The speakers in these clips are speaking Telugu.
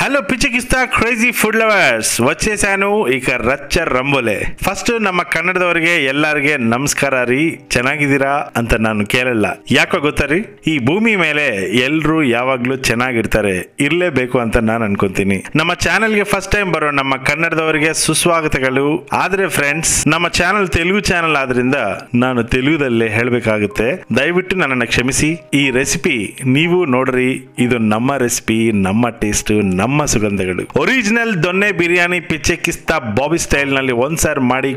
హలో ಪಿಚಕಿಸ್ತಾ ಕ್ರೇಜಿ ಫುಡ್ ಲವರ್ಸ್ వచ్చేసాను ಈಗ ರಚ್ಚ ರಂಬೋಲೆ ಫಸ್ಟ್ ನಮ್ಮ ಕನ್ನಡದವರಿಗೆ ಎಲ್ಲರಿಗೆ ನಮಸ್ಕಾರ ರೀ ಚೆನ್ನಾಗಿದ್ದೀರಾ ಅಂತ ನಾನು ಕೇಳಲ್ಲ ಯಾಕೋ ಗೊತ್ತಾ ಈ ಭೂಮಿ ಮೇಲೆ ಎಲ್ಲರೂ ಯಾವಾಗ್ಲೂ ಚೆನ್ನಾಗಿರ್ತಾರೆ ಇರಲೇಬೇಕು ಅಂತ ನಾನು ಅನ್ಕೊಂತೀನಿ ನಮ್ಮ ಚಾನೆಲ್ಗೆ ಫಸ್ಟ್ ಟೈಮ್ ಬರೋ ನಮ್ಮ ಕನ್ನಡದವರಿಗೆ ಸುಸ್ವಾಗತಗಳು ಆದ್ರೆ ಫ್ರೆಂಡ್ಸ್ ನಮ್ಮ ಚಾನೆಲ್ ತೆಲುಗು ಚಾನೆಲ್ ಆದ್ರಿಂದ ನಾನು ತೆಲುಗುದಲ್ಲೇ ಹೇಳಬೇಕಾಗುತ್ತೆ ದಯವಿಟ್ಟು ನನ್ನನ್ನು ಕ್ಷಮಿಸಿ ಈ ರೆಸಿಪಿ ನೀವು ನೋಡ್ರಿ ಇದು ನಮ್ಮ ರೆಸಿಪಿ ನಮ್ಮ ಟೇಸ್ಟ್ ನಮ್ಮ ಸುಗಂಧಗಳು ಒರಿಜಿನಲ್ ದೊನ್ನೆ ಬಿರಿಯಾನಿ ಪಿಚಕಿಸ್ತಾ ಬಾಬಿ ಸ್ಟೈಲ್ ನಲ್ಲಿ ಒಂದ್ಸಾರಿ ಮಾಡಿ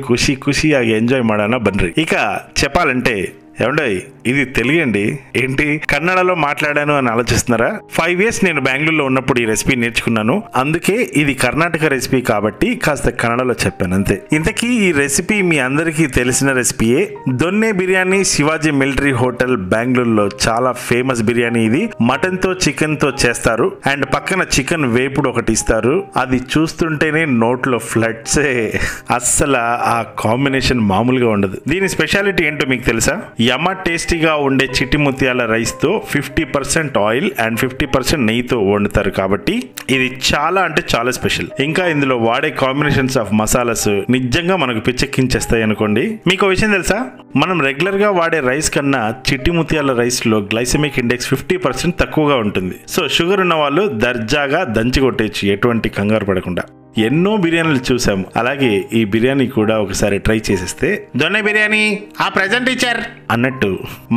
ಖುಷಿಯಾಗಿ ಎಂಜಾಯ್ ಮಾಡೋಣ ಬನ್ರಿ ಈಗ చెప్పాలంటే ఏమండి ఇది తెలుగండి ఏంటి కన్నడలో మాట్లాడాను అని ఆలోచిస్తున్నారా 5 years నేను బెంగళూరులో ఉన్నప్పుడు ఈ రెసిపీ నేర్చుకున్నాను అందుకే ఇది కర్ణాటక రెసిపీ కాబట్టి కాస్త కన్నడలో చెప్పాను అంతే ఇంతకీ ఈ రెసిపీ మీ అందరికీ తెలిసిన రెసిపీయే దొన్నే బిర్యానీ శివాజీ మిలిటరీ హోటల్ బెంగళూరులో చాలా ఫేమస్ బిర్యానీ ఇది మటన్ తో చికెన్ తో చేస్తారు అండ్ పక్కన చికెన్ వేపుడు ఒకటి ఇస్తారు అది చూస్తుంటేనే నోట్లో ఫ్లడ్సే అస్సలు ఆ కాంబినేషన్ మామూలుగా ఉండదు దీని స్పెషాలిటీ ఏంటో మీకు తెలుసా యమ టేస్టీగా ఉండే చిట్టి ముత్యాల రైస్ తో 50% ఆయిల్ అండ్ 50% నెయ్యితో వండుతారు కాబట్టి ఇది చాలా అంటే చాలా స్పెషల్ ఇంకా ఇందులో వాడే కాంబినేషన్స్ ఆఫ్ మసాలాస్ నిజంగా మనకు పిచ్చెక్కించేస్తాయి అనుకోండి మీకు విషయం తెలుసా మనం రెగ్యులర్ గా వాడే రైస్ కన్నా చిట్టి ముత్యాల రైస్ లో గ్లైసెమిక్ ఇండెక్స్ 50% తక్కువగా ఉంటుంది సో షుగర్ ఉన్న వాళ్ళు దర్జాగా దంచి కొట్టేయచ్చు ఎటువంటి కంగారు పడకుండా ఎన్నో బిర్యానీలు చూసాము అలాగే ఈ బిర్యానీ కూడా ఒకసారి ట్రై చేసేస్తే దొన్నె బిర్యానీ ఆ ప్రెజెంట్ టీచర్ అన్నట్టు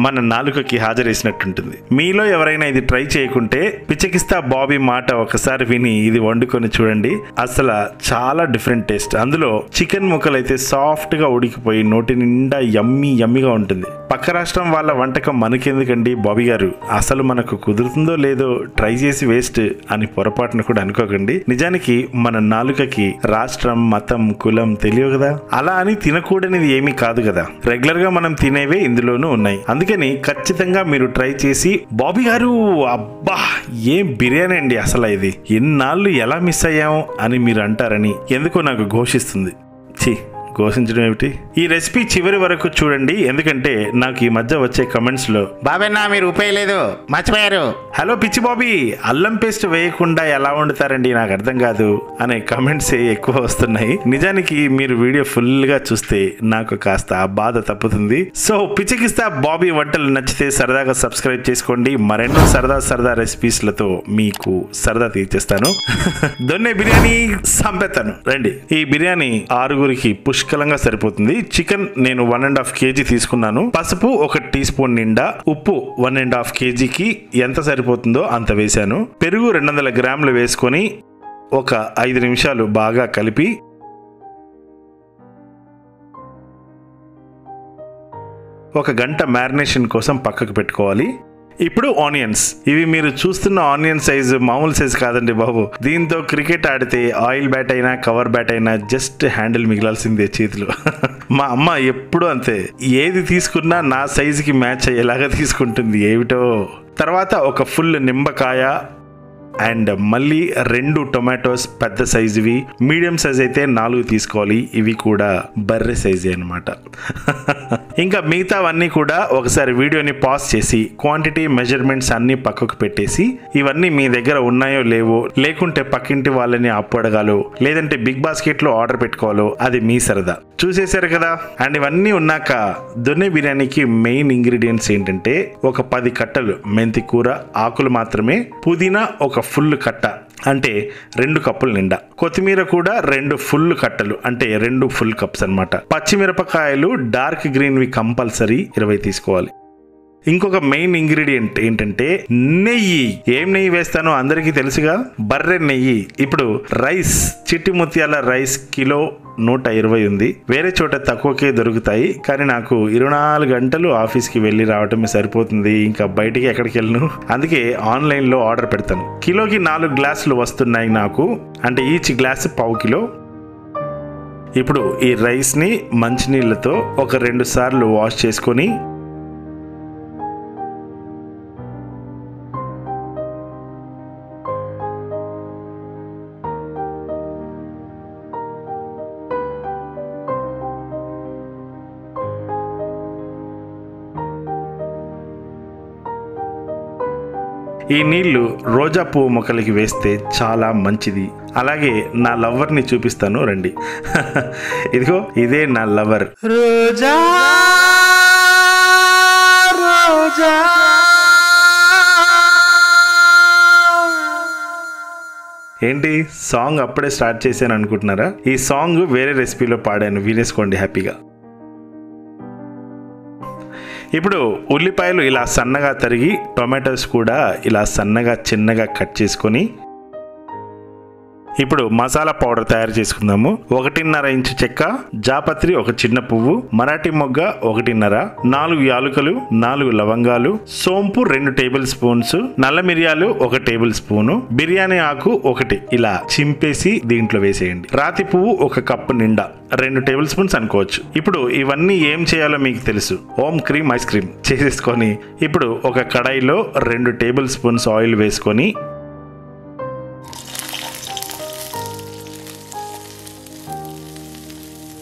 మన నాలుకకి హాజరేసినట్టుంటుంది మీలో ఎవరైనా ఇది ట్రై చేయకుంటే పిచకిస్తా బాబీ మాట ఒకసారి విని ఇది వండుకొని చూడండి అసలు చాలా డిఫరెంట్ టేస్ట్ అందులో చికెన్ ముక్కలు అయితే సాఫ్ట్ గా ఉడికిపోయి నోటి నిండా యమ్మీగా ఉంటుంది పక్క రాష్ట్రం వాళ్ళ వంటకం మనకెందుకండి బాబీ గారు అసలు మనకు కుదురుతుందో లేదో ట్రై చేసి వేస్ట్ అని పొరపాటున కూడా అనుకోకండి నిజానికి మన నాలుకకి రాష్ట్రం మతం కులం తెలియవు కదా అలా అని తినకూడనిది ఏమీ కాదు కదా రెగ్యులర్ గా మనం తినేవే ఇందులోనూ ఉన్నాయి అందుకని ఖచ్చితంగా మీరు ట్రై చేసి బాబీ గారు అబ్బా ఏం బిర్యానీ అండి అసలు ఇది ఎన్నాళ్ళు ఎలా మిస్ అయ్యాం అని మీరు అంటారని ఎందుకో నాకు ఘోషిస్తుంది ఘోషించడం ఏమిటి ఈ రెసిపీ చివరి వరకు చూడండి ఎందుకంటే నాకు ఈ మధ్య వచ్చే కమెంట్స్ లో బాబేనా మీరు ఉపయోగలేదు మర్చిపోయారు హలో పిచ్చి బాబీ అల్లం పేస్ట్ వేయకుండా ఎలా వండుతారండి నాకు అర్థం కాదు అనే కమెంట్స్ ఎక్కువ వస్తున్నాయి నిజానికి మీరు వీడియో ఫుల్ గా చూస్తే నాకు కాస్త ఆ బాధ తప్పుతుంది సో పిచ్చికిస్తా బాబీ వంటలు నచ్చితే సరదాగా సబ్స్క్రైబ్ చేసుకోండి మరెన్నో సరదా రెసిపీస్ లతో మీకు సరదా తీర్చేస్తాను దొన్నె బిర్యానీ సంపెత్తాను రండి ఈ బిర్యానీ 6గురికి పుష్కలంగా సరిపోతుంది చికెన్ నేను 1.5 kg తీసుకున్నాను పసుపు 1 టీ స్పూన్ నిండా ఉప్పు 1.5 kgకి ఎంత సరిపోతుందో అంత వేశాను పెరుగు 200 గ్రాములు వేసుకొని ఒక 5 నిమిషాలు బాగా కలిపి ఒక గంట మ్యారినేషన్ కోసం పక్కకు పెట్టుకోవాలి ఇప్పుడు ఆనియన్స్ ఇవి మీరు చూస్తున్న ఆనియన్ సైజు మామూలు సైజు కాదండి బాబు దీంతో క్రికెట్ ఆడితే ఆయిల్ బ్యాట్ అయినా కవర్ బ్యాట్ అయినా జస్ట్ హ్యాండిల్ మిగిలాల్సిందే చేతిలో మా అమ్మ ఎప్పుడు అంతే ఏది తీసుకున్నా నా సైజుకి మ్యాచ్ అయ్యేలాగా తీసుకుంటుంది ఏమిటో తర్వాత ఒక ఫుల్ నిమ్మకాయ అండ్ మళ్ళీ 2 టొమాటోస్ పెద్ద సైజువి మీడియం సైజ్ అయితే 4 తీసుకోవాలి ఇవి కూడా బర్రె సైజే అనమాట ఇంకా మిగతావన్నీ కూడా ఒకసారి వీడియోని పాజ్ చేసి క్వాంటిటీ మెజర్మెంట్స్ అన్ని పక్కకు పెట్టేసి ఇవన్నీ మీ దగ్గర ఉన్నాయో లేవో లేకుంటే పక్కింటి వాళ్ళని అప్పడగాలో లేదంటే బిగ్ బాస్కెట్ లో ఆర్డర్ పెట్టుకోవాలో అది మీ సరదా చూసేశారు కదా అండ్ ఇవన్నీ ఉన్నాక దొన్నె బిర్యానీకి మెయిన్ ఇంగ్రీడియంట్స్ ఏంటంటే ఒక 10 కట్టలు మెంతి కూర ఆకులు మాత్రమే పుదీనా ఒక ఫుల్ కట్ట అంటే 2 కప్పుల నిండా కొత్తిమీర కూడా 2 ఫుల్ కట్టలు అంటే 2 ఫుల్ కప్స్ అన్నమాట పచ్చిమిరపకాయలు డార్క్ గ్రీన్వి కంపల్సరీ 20 తీసుకోవాలి ఇంకొక మెయిన్ ఇంగ్రీడియంట్ ఏంటంటే నెయ్యి ఏం నెయ్యి వేస్తానో అందరికీ తెలుసుగా బర్రె నెయ్యి ఇప్పుడు రైస్ చిట్టి ముత్యాల రైస్ కిలో 120 ఉంది వేరే చోట తక్కువకే దొరుకుతాయి కానీ నాకు 24 గంటలు ఆఫీస్కి వెళ్ళి రావటమే సరిపోతుంది ఇంకా బయటికి ఎక్కడికి వెళ్ళను అందుకే ఆన్లైన్లో ఆర్డర్ పెడతాను కిలోకి 4 గ్లాసులు వస్తున్నాయి నాకు అంటే ఈచ్ గ్లాస్ 1/2 కిలో ఇప్పుడు ఈ రైస్ని మంచినీళ్ళతో ఒక 2 సార్లు వాష్ చేసుకొని ఈ నీళ్లు రోజా పువ్వు మొక్కలకి వేస్తే చాలా మంచిది. అలాగే నా లవర్ని చూపిస్తాను రండి. ఇదిగో ఇదే నా లవర్. రోజా రోజా. ఏంటి సాంగ్ అప్పుడే స్టార్ట్ చేశాను అనుకుంటున్నారా? ఈ సాంగ్ వేరే రెసిపీలో పాడాను, వినేసుకోండి హ్యాపీగా. ఇప్పుడు ఉల్లిపాయలు ఇలా సన్నగా తరిగి, టొమాటోస్ కూడా ఇలా సన్నగా చిన్నగా కట్ చేసుకొని ఇప్పుడు మసాలా పౌడర్ తయారు చేసుకుందాము. 1.5 ఇంచు చెక్క, జాపత్రి ఒక చిన్న పువ్వు, మరాఠీ మొగ్గ 1.5, 4 యాలుకలు, 4 లవంగాలు, సోంపు 2 టేబుల్ స్పూన్స్, నల్ల మిరియాలు 1 టేబుల్ స్పూను, బిర్యానీ ఆకు 1 ఇలా చింపేసి దీంట్లో వేసేయండి. రాతి పువ్వు 1 కప్పు నిండా, 2 టేబుల్ స్పూన్స్ అనుకోవచ్చు. ఇప్పుడు ఇవన్నీ ఏం చేయాలో మీకు తెలుసు. హోమ్ క్రీమ్ ఐస్ క్రీమ్ చేసేసుకొని ఇప్పుడు ఒక కడాయిలో 2 టేబుల్ స్పూన్స్ ఆయిల్ వేసుకొని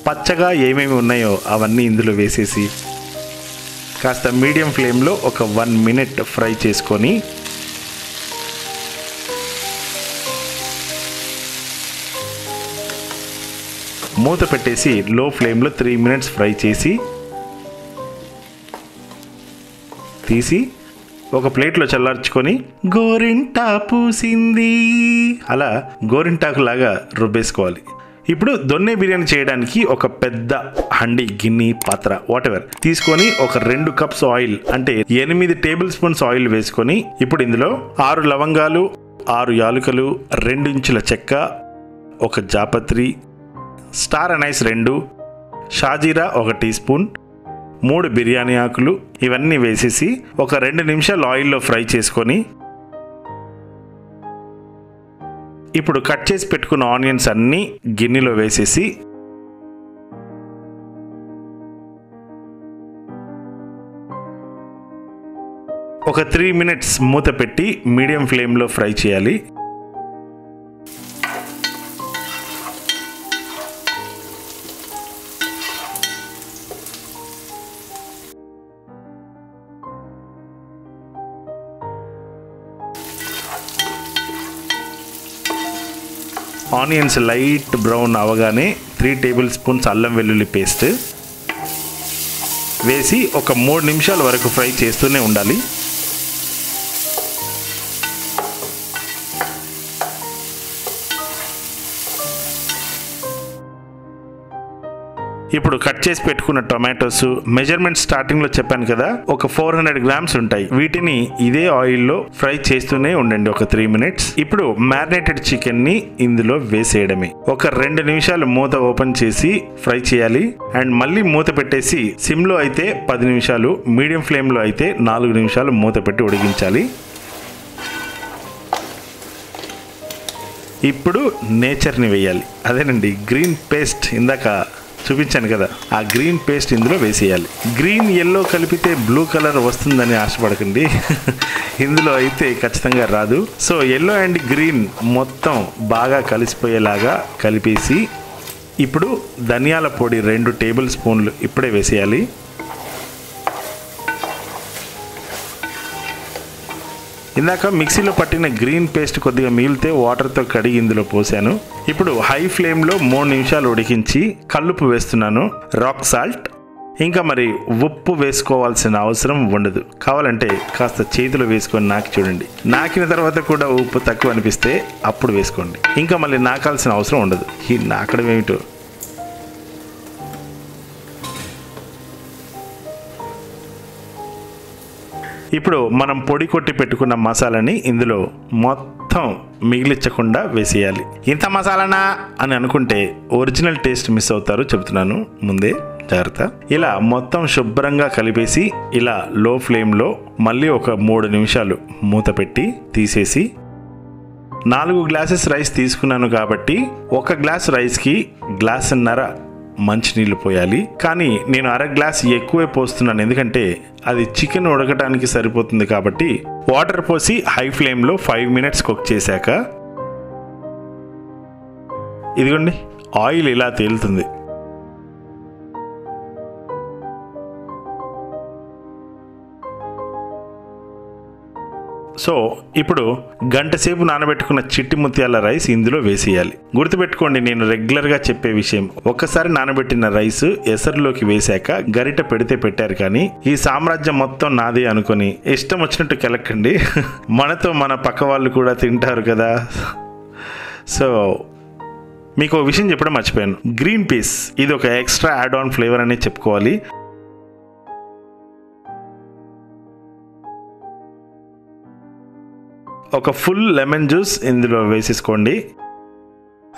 పచ్చగా ఏమేమి ఉన్నాయో అవన్నీ ఇందులో వేసేసి కాస్త మీడియం ఫ్లేమ్లో ఒక 1 మినిట్ ఫ్రై చేసుకొని మూత పెట్టేసి లో ఫ్లేమ్లో 3 మినిట్స్ ఫ్రై చేసి తీసి ఒక ప్లేట్లో చల్లార్చుకొని గోరింటా పూసింది అలా గోరింటాకు లాగా రుబ్బేసుకోవాలి. ఇప్పుడు దొన్నె బిర్యానీ చేయడానికి ఒక పెద్ద హండి, గిన్నె, పాత్ర వాటెవర్ తీసుకొని ఒక 2 కప్స్ ఆయిల్ అంటే 8 టేబుల్ స్పూన్స్ ఆయిల్ వేసుకొని ఇప్పుడు ఇందులో 6 లవంగాలు, 6 యాలుకలు, 2 ఇంచుల చెక్క, 1 జాపత్రి, స్టార్ అనైస్ 2, షాజీరా 1 టీ స్పూన్, 3 బిర్యానీ ఆకులు ఇవన్నీ వేసేసి ఒక 2 నిమిషాలు ఆయిల్లో ఫ్రై చేసుకొని ఇప్పుడు కట్ చేసి పెట్టుకున్న ఆనియన్స్ అన్నీ గిన్నెలో వేసేసి ఒక 3 మినిట్స్ మూత పెట్టి మీడియం ఫ్లేమ్లో ఫ్రై చేయాలి. ఆనియన్స్ లైట్ బ్రౌన్ అవగానే 3 టేబుల్ స్పూన్స్ అల్లం వెల్లుల్లి పేస్ట్ వేసి ఒక 3 నిమిషాల వరకు ఫ్రై చేస్తూనే ఉండాలి. ఇప్పుడు కట్ చేసి పెట్టుకున్న టొమాటోస్ మెజర్మెంట్ స్టార్టింగ్ లో చెప్పాను కదా, ఒక 400 గ్రామ్స్ ఉంటాయి. వీటిని ఇదే ఆయిల్లో ఫ్రై చేస్తూనే ఉండండి ఒక 3 మినిట్స్. ఇప్పుడు మ్యారినేటెడ్ చికెన్ ని ఇందులో వేసేయడమే. ఒక 2 నిమిషాలు మూత ఓపెన్ చేసి ఫ్రై చేయాలి. అండ్ మళ్ళీ మూత పెట్టేసి సిమ్ లో అయితే 10 నిమిషాలు, మీడియం ఫ్లేమ్ లో అయితే 4 నిమిషాలు మూత పెట్టి ఉడికించాలి. ఇప్పుడు నేచర్ని వేయాలి. అదేనండి గ్రీన్ పేస్ట్, ఇందాక చూపించాను కదా, ఆ గ్రీన్ పేస్ట్ ఇందులో వేసేయాలి. గ్రీన్ ఎల్లో కలిపితే బ్లూ కలర్ వస్తుందని ఆశపడకండి, ఇందులో అయితే ఖచ్చితంగా రాదు. సో ఎల్లో అండ్ గ్రీన్ మొత్తం బాగా కలిసిపోయేలాగా కలిపేసి ఇప్పుడు ధనియాల పొడి 2 టేబుల్ స్పూన్లు ఇప్పుడే వేసేయాలి. ఇందాక మిక్సీలో పట్టిన గ్రీన్ పేస్ట్ కొద్దిగా మిగిలితే వాటర్తో కడిగి ఇందులో పోసాను. ఇప్పుడు హై ఫ్లేమ్లో 3 నిమిషాలు ఉడికించి కల్లుపు వేస్తున్నాను, రాక్ సాల్ట్. ఇంకా మరి ఉప్పు వేసుకోవాల్సిన అవసరం ఉండదు. కావాలంటే కాస్త చేతిలో వేసుకొని నాకి చూడండి. నాకిన తర్వాత కూడా ఉప్పు తక్కువ అనిపిస్తే అప్పుడు వేసుకోండి. ఇంకా మళ్ళీ నాకాల్సిన అవసరం ఉండదు. ఈ నాకడం ఏమిటో. ఇప్పుడు మనం పొడి కొట్టి పెట్టుకున్న మసాలాని ఇందులో మొత్తం మిగిలించకుండా వేసేయాలి. ఇంత మసాలానా అని అనుకుంటే ఒరిజినల్ టేస్ట్ మిస్ అవుతారు, చెబుతున్నాను ముందే, జాగ్రత్త. ఇలా మొత్తం శుభ్రంగా కలిపేసి ఇలా లో ఫ్లేమ్లో మళ్ళీ ఒక 3 నిమిషాలు మూత పెట్టి తీసేసి 4 గ్లాసెస్ రైస్ తీసుకున్నాను కాబట్టి 1 గ్లాస్ రైస్కి 1.5 గ్లాసున్నర మంచినీళ్ళు పోయాలి. కానీ నేను 1/2 గ్లాస్ ఎక్కువే పోస్తున్నాను, ఎందుకంటే అది చికెన్ ఉడకటానికి సరిపోతుంది కాబట్టి. వాటర్ పోసి హై ఫ్లేమ్లో 5 మినిట్స్ కుక్ చేశాక ఇదిగోండి ఆయిల్ ఇలా తేలుతుంది. సో ఇప్పుడు గంట సేపు నానబెట్టుకున్న చిట్టి ముత్యాల రైస్ ఇందులో వేసేయాలి. గుర్తుపెట్టుకోండి, నేను రెగ్యులర్గా చెప్పే విషయం, ఒక్కసారి నానబెట్టిన రైస్ ఎసరులోకి వేశాక గరిట పెడితే పెట్టారు కానీ ఈ సామ్రాజ్యం మొత్తం నాదే అనుకుని ఇష్టం వచ్చినట్టు కెలక్కండి. మనతో మన పక్క వాళ్ళు కూడా తింటారు కదా. సో మీకు ఒక విషయం చెప్పడం మర్చిపోయాను, గ్రీన్ పీస్ ఇది ఒక ఎక్స్ట్రా యాడ్ ఆన్ ఫ్లేవర్ అని చెప్పుకోవాలి. ఒక ఫుల్ లెమన్ జ్యూస్ ఇందులో వేసేసుకోండి.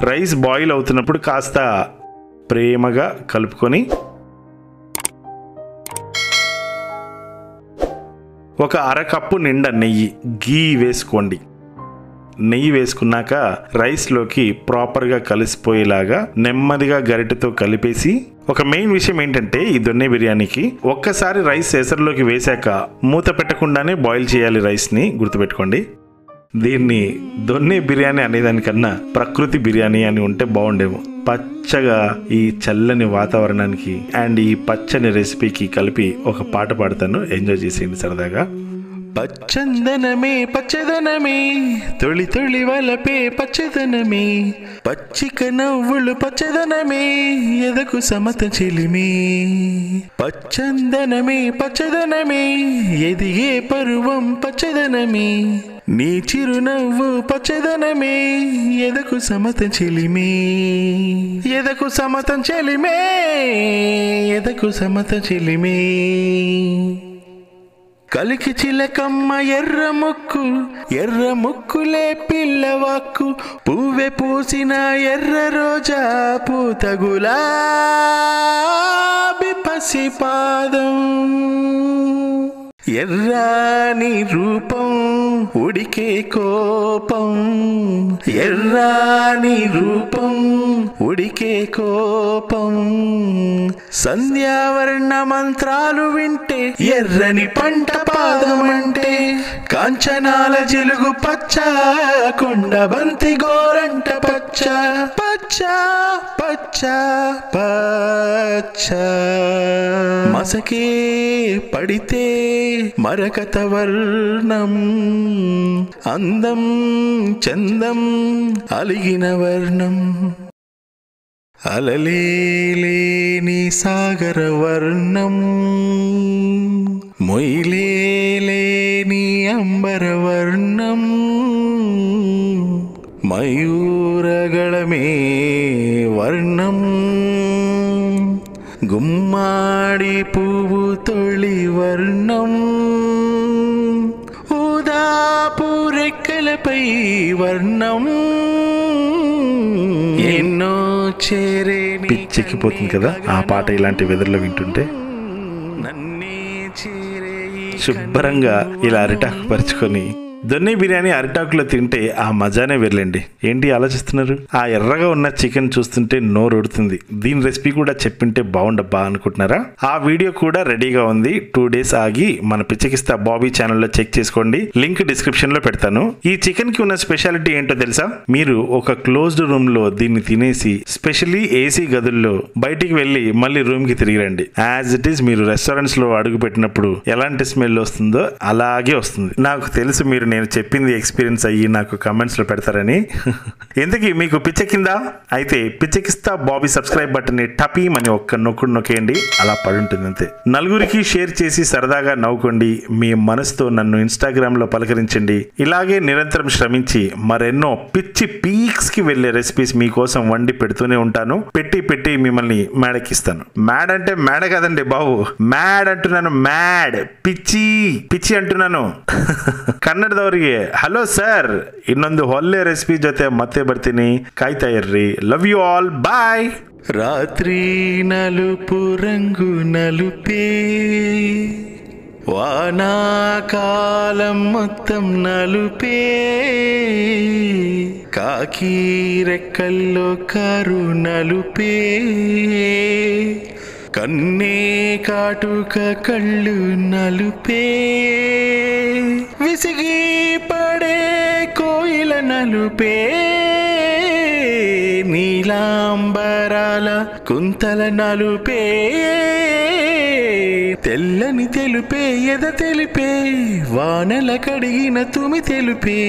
రైస్ బాయిల్ అవుతున్నప్పుడు కాస్త ప్రేమగా కలుపుకొని ఒక అరకప్పు నిండా నెయ్యి, గీ వేసుకోండి. నెయ్యి వేసుకున్నాక రైస్లోకి ప్రాపర్గా కలిసిపోయేలాగా నెమ్మదిగా గరిటెతో కలిపేసి, ఒక మెయిన్ విషయం ఏంటంటే ఈ దొన్నె బిర్యానీకి ఒక్కసారి రైస్ ఎసరులోకి వేశాక మూత పెట్టకుండానే బాయిల్ చేయాలి రైస్ని, గుర్తుపెట్టుకోండి. దీన్ని దొన్నె బిర్యానీ అనేదానికన్నా ప్రకృతి బిర్యానీ అని ఉంటే బాగుండేమో. పచ్చగా ఈ చల్లని వాతావరణానికి అండ్ ఈ పచ్చని రెసిపీకి కలిపి ఒక పాట పాడతాను, ఎంజాయ్ చేసేయండి సరదాగా. పచ్చందనమే పచ్చదనమే తొలి తొలి వలపే పచ్చదనమే, పచ్చిక నవ్వులు పచ్చదనమే ఎదకు సమత చెలిమే. పచ్చందనమే పచ్చదనమే ఎదిగే పరువం పచ్చదనమే, నీ చిరునవ్వు పచ్చదనమే ఎదకు సమతం చెలిమే. ఎదకు సమతం చెలిమే, ఎదకు సమతం చెలిమే. కలికి చిలకమ్మ ఎర్ర ముక్కు, ఎర్ర ముక్కులే పిల్లవాక్కు, పువ్వె పూసిన ఎర్ర రోజా పూత గులాబీ పసి పాదం. ఎర్రాని రూపం ఉడికే కోపం, ఎర్రాని రూపం ఉడికే కోపం. సంధ్యావర్ణ మంత్రాలు వింటే ఎర్రని పంట పాదం అంటే, కాంచనాల జిలుగు పచ్చ కొండ బంతి గోరంట పచ్చ, పచ్చ పచ్చ పచ్చ. మసకే పడితే మరకత వర్ణం, అందం చందం అలిగిన వర్ణం. అలలేని సాగర వర్ణం, మొయిలేని అంబర వర్ణం. మయూరగళమే వర్ణం, గుమ్మాడి పువ్వు తొలి వర్ణం. ఊదాపు రెక్కలపై వర్ణం, ఎన్నో చేరే. పిచ్చెక్కిపోతుంది కదా ఆ పాట ఇలాంటి వెదర్లో వింటుంటే. శుభ్రంగా ఇలా అరిటాకు పరుచుకొని దొన్నె బిర్యానీ అరిటాకులో తింటే ఆ మజానే వెళ్ళండి. ఏంటి ఆలోచిస్తున్నారు? ఆ ఎర్రగా ఉన్న చికెన్ చూస్తుంటే నోరు ఉడుతుంది. దీని రెసిపీ కూడా చెప్పింటే బాగుండబ్బా అనుకుంటున్నారా? ఆ వీడియో కూడా రెడీగా ఉంది. 2 days ఆగి మన పిచ్చకిస్తా బాబీ ఛానల్లో చెక్ చేసుకోండి, లింక్ డిస్క్రిప్షన్ లో పెడతాను. ఈ చికెన్ కి ఉన్న స్పెషాలిటీ ఏంటో తెలుసా? మీరు ఒక క్లోజ్డ్ రూమ్ లో దీన్ని తినేసి స్పెషల్లీ ఏసీ గదుల్లో బయటికి వెళ్ళి మళ్ళీ రూమ్ కి తిరిగి రండి. యాజ్ ఇట్ ఈస్ మీరు రెస్టారెంట్స్ లో అడుగు పెట్టినప్పుడు ఎలాంటి స్మెల్ వస్తుందో అలాగే వస్తుంది. నాకు తెలుసు మీరు నేను చెప్పింది ఎక్స్పీరియన్స్ అయ్యి నాకు కమెంట్స్ లో పెడతారని. ఎందుకు మీకు పిచ్చెక్కిందా? అయితే పిచ్చెకిస్తా బాబీ సబ్స్క్రైబ్ బటన్ ని టపీమని ఒక్క నొక్కుడు నొక్కేయండి, అలా పడుంటుంది అంతే. నలుగురికి షేర్ చేసి సరదాగా నవ్వుకోండి. మీ మనసుతో నన్ను ఇన్స్టాగ్రామ్ లో పలకరించండి. ఇలాగే నిరంతరం శ్రమించి మరెన్నో పిచ్చి పీక్స్ కి వెళ్లే రెసిపీస్ మీకోసం వండి పెడుతూనే ఉంటాను. పెట్టి మిమ్మల్ని మేడెక్కిస్తాను. మ్యాడ్ అంటే మేడ కదండి బాబు, మ్యాడ్ అంటున్నాను. మ్యాడ్ పిచ్చి అంటున్నాను. ಕನ್ನಡದವರಿಗೆ ಹಲೋ ಸರ್, ಇನ್ನೊಂದು ಒಳ್ಳೆ ರೆಸಿಪಿ ಜೊತೆ ಮತ್ತೆ ಬರ್ತೀನಿ, ಕಾಯ್ತಾ ಇರ್ರಿ. ಲವ್ ಯು ಆಲ್, ಬಾಯ್. ರಾತ್ರಿ ನಲುಪು ರಂಗು ನಲುಪೇ, వానాకాలం మొత్తం నలుపే, కాకి రెక్కల్లో కారు నలుపే, కన్నే కాటుక కళ్ళు నలుపే, విసిగి పడే కోయిల నలుపే, నీలాంబరాల కుంతల నలుపే, తెల్లని తెలుపే ఎద తెలిపే వానల కడిగిన తుమి తెలుపే